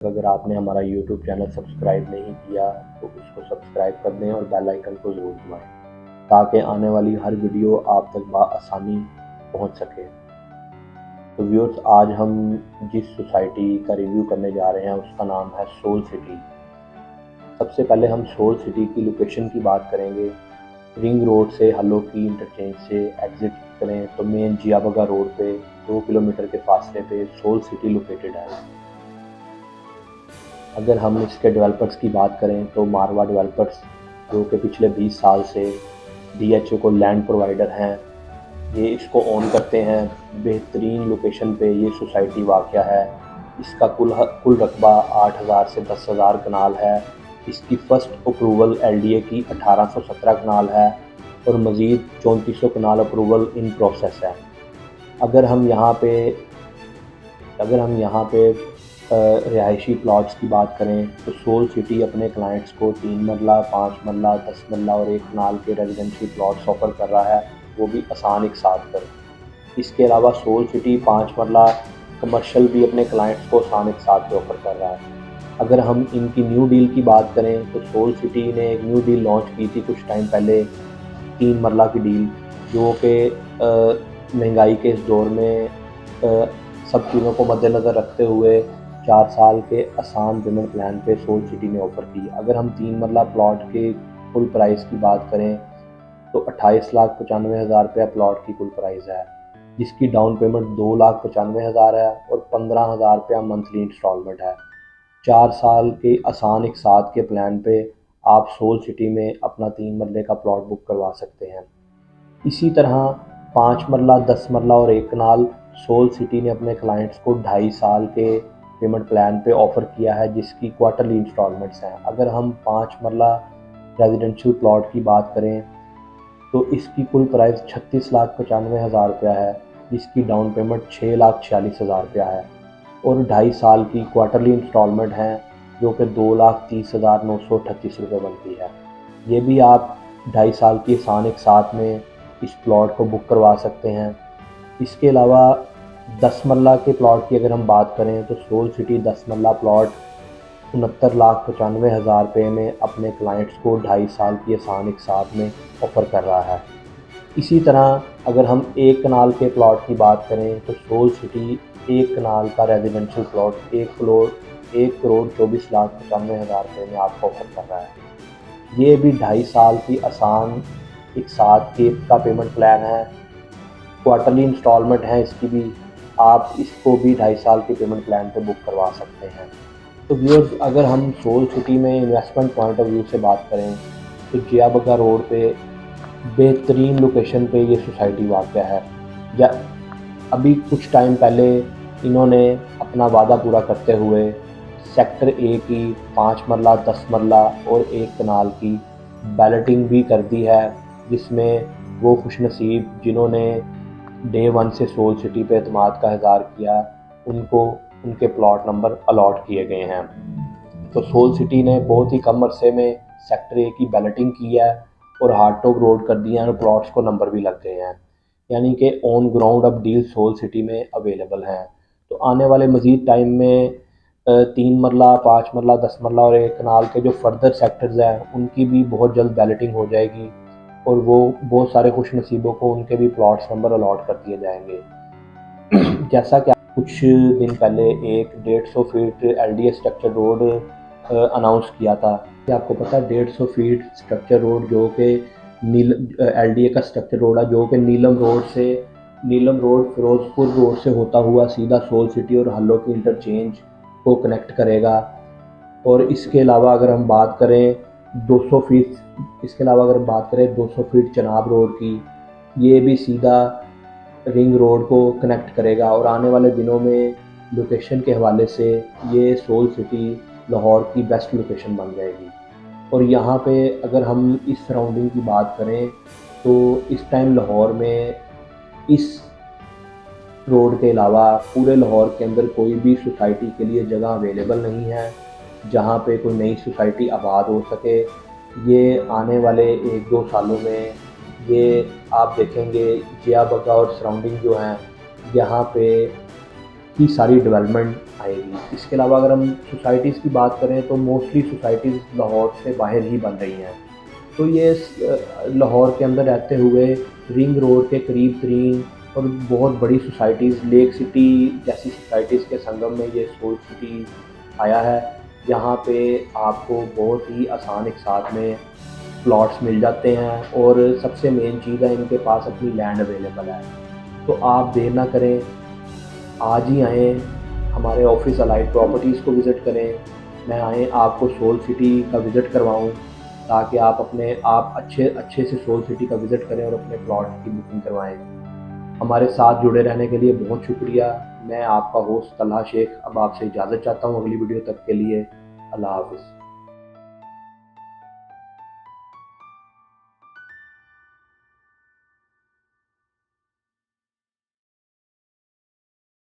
अगर आपने हमारा यूट्यूब चैनल सब्सक्राइब नहीं किया तो उसको सब्सक्राइब कर दें और बेल आइकन को ज़रूर दबाएं ताकि आने वाली हर वीडियो आप तक बआसानी पहुंच सके। तो व्यूअर्स, आज हम जिस सोसाइटी का रिव्यू करने जा रहे हैं उसका नाम है सोल सिटी। सबसे पहले हम सोल सिटी की लोकेशन की बात करेंगे। रिंग रोड से हल्लो की इंटरचेंज से एग्ज़िट करें तो मेन जियाबगा रोड पे 2 किलोमीटर के फासले पे सोल सिटी लोकेटेड है। अगर हम इसके डेवलपर्स की बात करें तो मारवा डेवलपर्स, जो कि पिछले 20 साल से DHA को लैंड प्रोवाइडर हैं, ये इसको ओन करते हैं। बेहतरीन लोकेशन पे ये सोसाइटी वाक़या है। इसका कुल रकबा 8,000 से 10,000 कनाल है। इसकी फ़र्स्ट अप्रूवल LDA की 1817 कनाल है और मज़ीद 3400 कनाल अप्रूवल इन प्रोसेस है। अगर हम यहाँ पे रिहायशी प्लॉट्स की बात करें तो सोल सिटी अपने क्लाइंट्स को 3 मरला, 5 मरला, 10 मरला और 1 कनाल के रेजिडेंशियल प्लॉट्स ऑफ़र कर रहा है, वो भी आसान एक साथ पर। इसके अलावा सोल सिटी 5 मरला कमर्शियल भी अपने क्लाइंट्स को आसान एक साथ पे ऑफ़र कर रहा है। अगर हम इनकी न्यू डील की बात करें तो सोल सिटी ने एक न्यू डील लॉन्च की थी कुछ टाइम पहले, 3 मरला की डील, जो कि महंगाई के इस दौर में सब चीज़ों को मद्देनज़र रखते हुए 4 साल के आसान पेमेंट प्लान पे सोल सिटी ने ऑफ़र की। अगर हम 3 मरला प्लॉट के कुल प्राइस की बात करें तो 28,95,000 रुपया प्लॉट की कुल प्राइस है, जिसकी डाउन पेमेंट 2,95,000 है और 15,000 रुपया मंथली इंस्टॉलमेंट है। 4 साल के आसान एक साथ के प्लान पे आप सोल सिटी में अपना 3 मरले का प्लॉट बुक करवा सकते हैं। इसी तरह 5 मरला, 10 मरला और 1 कनाल सोल सिटी ने अपने क्लाइंट्स को 2.5 साल के पेमेंट प्लान पे ऑफ़र किया है, जिसकी क्वार्टरली इंस्टॉलमेंट्स हैं। अगर हम 5 मरला रेजिडेंशियल प्लॉट की बात करें तो इसकी कुल प्राइस 36,95,000 रुपया है, जिसकी डाउन पेमेंट 6,46,000 रुपया है और 2.5 साल की क्वार्टरली इंस्टॉलमेंट हैं, जो कि 2,30,938 रुपये बनती है। ये भी आप 2.5 साल की आसान एक साथ में इस प्लॉट को बुक करवा सकते हैं। इसके अलावा 10 मरला के प्लॉट की अगर हम बात करें तो सोल सिटी 10 मरला प्लॉट 69,95,000 रुपये में अपने क्लाइंट्स को 2.5 साल की आसान एक साथ में ऑफ़र कर रहा है। इसी तरह अगर हम 1 कनाल के प्लॉट की बात करें तो सोल सिटी 1 कनाल का रेजिडेंशियल प्लॉट 1,24,95,000 रुपये में आपको ऑफ़र कर रहा है। ये भी 2.5 साल की आसान एक साथ के का पेमेंट प्लान है, क्वार्टरली इंस्टॉलमेंट है इसकी भी। आप इसको भी 2.5 साल के पेमेंट प्लान पे बुक करवा सकते हैं। तो व्यूअर्स, अगर हम सोल सिटी में इन्वेस्टमेंट पॉइंट ऑफ व्यू से बात करें तो जियाबगा रोड पे बेहतरीन लोकेशन पे ये सोसाइटी वाक़या है। या अभी कुछ टाइम पहले इन्होंने अपना वादा पूरा करते हुए सेक्टर A की 5 मरला, 10 मरला और 1 कनाल की बैलेटिंग भी कर दी है, जिसमें वो खुशनसीब जिन्होंने डे 1 से सोल सिटी पे एतमाद का इज़हार किया, उनको उनके प्लॉट नंबर अलॉट किए गए हैं। तो सोल सिटी ने बहुत ही कम अरसे में सेक्टर A की बैलेटिंग की है और हार्ड टॉप रोड कर दिया है और प्लॉट्स को नंबर भी लग गए हैं, यानी कि ऑन ग्राउंड अब डील सोल सिटी में अवेलेबल हैं। तो आने वाले मज़ीद टाइम में 3 मरला, 5 मरला, 10 मरला और 1 कनाल के जो फर्दर सेक्टर्स हैं उनकी भी बहुत जल्द बैलेटिंग हो जाएगी और वो बहुत सारे खुश नसीबों को उनके भी प्लॉट्स नंबर अलॉट कर दिए जाएंगे। जैसा कि कुछ दिन पहले एक 150 feet LDA structure road announce किया था। क्या आपको पता है 150 फीट स्ट्रक्चर रोड जो कि LDA का स्ट्रक्चर रोड है, जो कि नीलम रोड फिरोजपुर रोड से होता हुआ सीधा सोल सिटी और हल्लो की इंटरचेंज को कनेक्ट करेगा। और इसके अलावा अगर हम बात करें 200 फीट चनाब रोड की, ये भी सीधा रिंग रोड को कनेक्ट करेगा और आने वाले दिनों में लोकेशन के हवाले से ये सोल सिटी लाहौर की बेस्ट लोकेशन बन जाएगी। और यहाँ पे अगर हम इस सराउंडिंग की बात करें तो इस टाइम लाहौर में इस रोड के अलावा पूरे लाहौर के अंदर कोई भी सोसाइटी के लिए जगह अवेलेबल नहीं है जहाँ पे कोई नई सोसाइटी आबाद हो सके। ये आने वाले 1-2 सालों में ये आप देखेंगे जियाबगा और सराउंडिंग जो हैं, यहाँ पे की सारी डेवलपमेंट आएगी। इसके अलावा अगर हम सोसाइटीज़ की बात करें तो मोस्टली सोसाइटीज़ लाहौर से बाहर ही बन रही हैं। तो ये लाहौर के अंदर रहते हुए रिंग रोड के करीब तरीन और बहुत बड़ी सोसाइटीज़ लेक सिटी जैसी सोसाइटीज़ के संगम में ये सोल सिटी आया है। यहाँ पे आपको बहुत ही आसान एक साथ में प्लॉट्स मिल जाते हैं और सबसे मेन चीज़ है इनके पास अपनी लैंड अवेलेबल है। तो आप देर ना करें, आज ही आएँ, हमारे ऑफिस अलाइट प्रॉपर्टीज़ को विज़िट करें। मैं आएँ आपको सोल सिटी का विज़िट करवाऊँ ताकि आप अच्छे अच्छे से सोल सिटी का विज़िट करें और अपने प्लॉट की बुकिंग करवाएँ। हमारे साथ जुड़े रहने के लिए बहुत शुक्रिया। मैं आपका होस्ट तलहा शेख अब आपसे इजाज़त चाहता हूँ अगली वीडियो तक के लिए। अल्लाह हाफ़िज़।